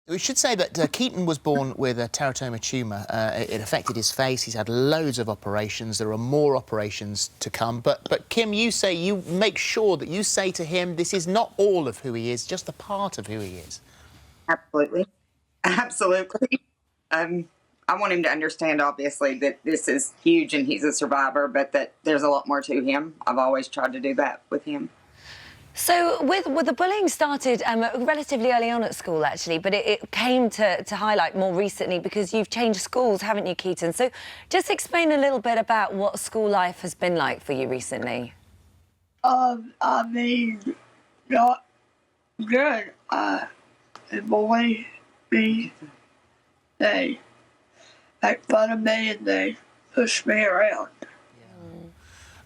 We should say that Keaton was born with a teratoma tumour. It affected his face. He's had loads of operations. There are more operations to come. But Kim, you say you make sure that you say to him, this is not all of who he is, just a part of who he is. Absolutely. Absolutely. I want him to understand, obviously, that this is huge and he's a survivor, but that there's a lot more to him. I've always tried to do that with him. So with the bullying started relatively early on at school, actually, but it came to highlight more recently because you've changed schools, haven't you, Keaton? So just explain a little bit about what school life has been like for you recently. I mean, not good. They bully me. They make fun of me and they push me around.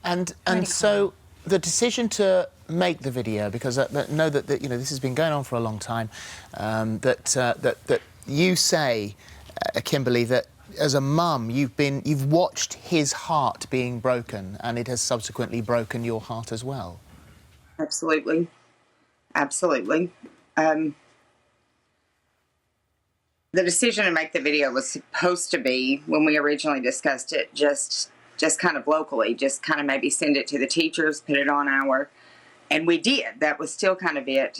Yeah. And so the decision to make the video, because I know that you know this has been going on for a long time, that you say, Kimberly, that as a mum you've watched his heart being broken, and it has subsequently broken your heart as well. Absolutely. Absolutely. The decision to make the video was supposed to be, when we originally discussed it, just kind of locally, just kind of maybe send it to the teachers, put it on our, and we did. That was still kind of it.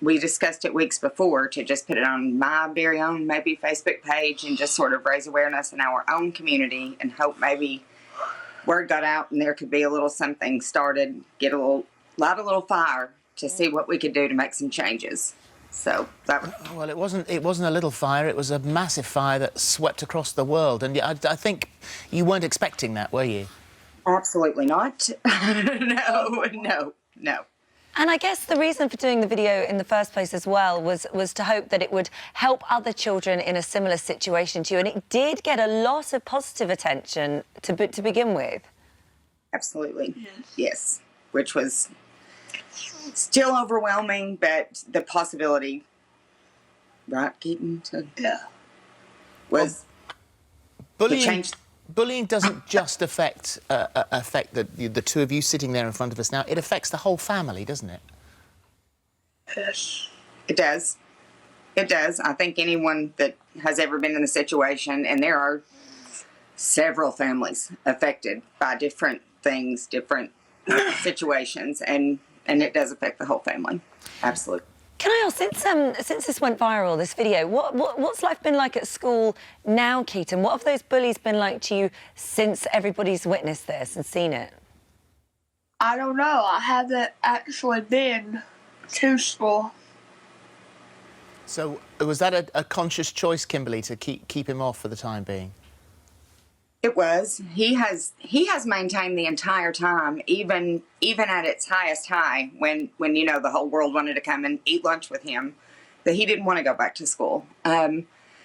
We discussed it weeks before to just put it on my very own maybe Facebook page and just sort of raise awareness in our own community and hope maybe word got out and there could be a little something started, light a little fire to see what we could do to make some changes. So that. Well, it wasn't a little fire. It was a massive fire that swept across the world, and I think you weren't expecting that, were you? Absolutely not. No. And I guess the reason for doing the video in the first place as well was to hope that it would help other children in a similar situation to you, and it did get a lot of positive attention to begin with. Absolutely. Yes. Which was still overwhelming, but the possibility, right, Keaton? Yeah. Was Bullying doesn't just affect the two of you sitting there in front of us now. It affects the whole family, doesn't it? Yes. It does. It does. I think anyone that has ever been in the situation, and there are several families affected by different things, different situations, and it does affect the whole family. Absolutely. Can I ask, since this went viral, this video, what's life been like at school now, Keaton? What have those bullies been like to you since everybody's witnessed this and seen it? I don't know. I haven't actually been to school. So was that a conscious choice, Kimberly, to keep him off for the time being? It was. He has maintained the entire time, even at its highest high, when you know the whole world wanted to come and eat lunch with him, that he didn't want to go back to school.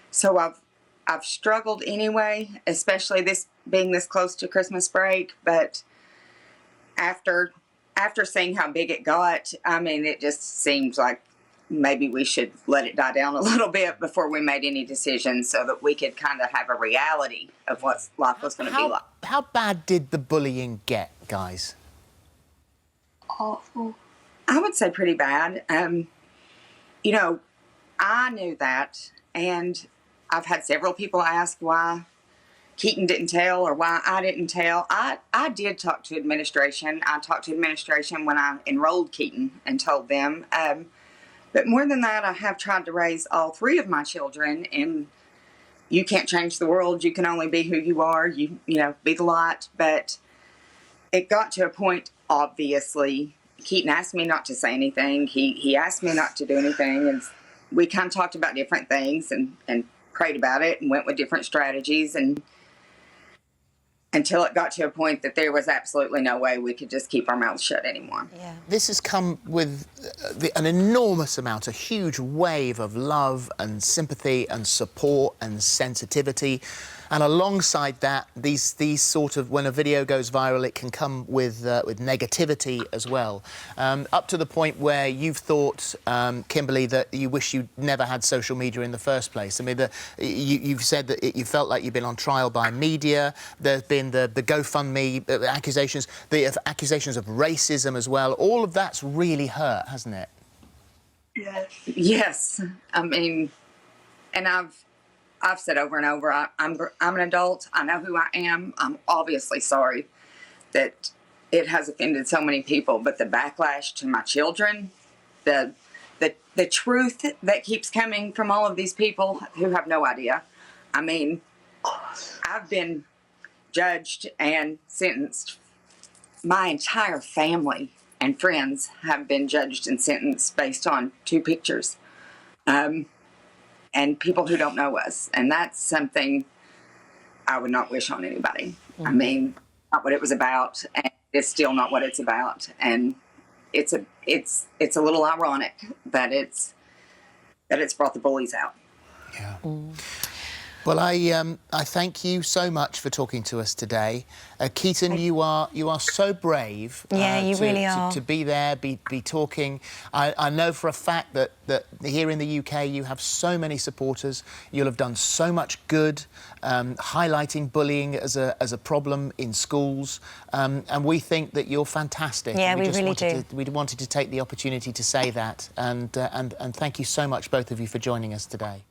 So I've struggled anyway, especially this being this close to Christmas break. But after seeing how big it got, I mean, it just seems like maybe we should let it die down a little bit before we made any decisions, so that we could kind of have a reality of what life was going to be like. How bad did the bullying get, guys? Awful. I would say pretty bad. You know, I knew that, and I've had several people ask why Keaton didn't tell or why I didn't tell. I did talk to administration. I talked to administration when I enrolled Keaton and told them. But more than that, I have tried to raise all three of my children, and you can't change the world. You can only be who you are. You know, be the light. But it got to a point, obviously, Keaton asked me not to say anything. He asked me not to do anything, and we kind of talked about different things and prayed about it and went with different strategies, and until it got to a point that there was absolutely no way we could just keep our mouths shut anymore. Yeah. This has come with an enormous amount, a huge wave of love and sympathy and support and sensitivity. And alongside that, these sort of, when a video goes viral, it can come with negativity as well. Up to the point where you've thought, Kimberly, that you wish you'd never had social media in the first place. I mean, you've said that you felt like you've been on trial by media. There's been the GoFundMe accusations, the accusations of racism as well. All of that's really hurt, hasn't it? Yes. Yes, I mean, and I've said over and over, I'm an adult. I know who I am. I'm obviously sorry that it has offended so many people, but the backlash to my children, the truth that keeps coming from all of these people who have no idea. I mean, I've been judged and sentenced. My entire family and friends have been judged and sentenced based on 2 pictures. And people who don't know us. And that's something I would not wish on anybody. I mean, not what it was about, and it's still not what it's about. And it's a little ironic that it's brought the bullies out. Yeah. Well, I thank you so much for talking to us today. Keaton, you are so brave. Yeah, you really are. To be there, be talking. I know for a fact that here in the UK you have so many supporters. You'll have done so much good, highlighting bullying as a problem in schools, and we think that you're fantastic. Yeah, we really do. We wanted to take the opportunity to say that, and thank you so much, both of you, for joining us today.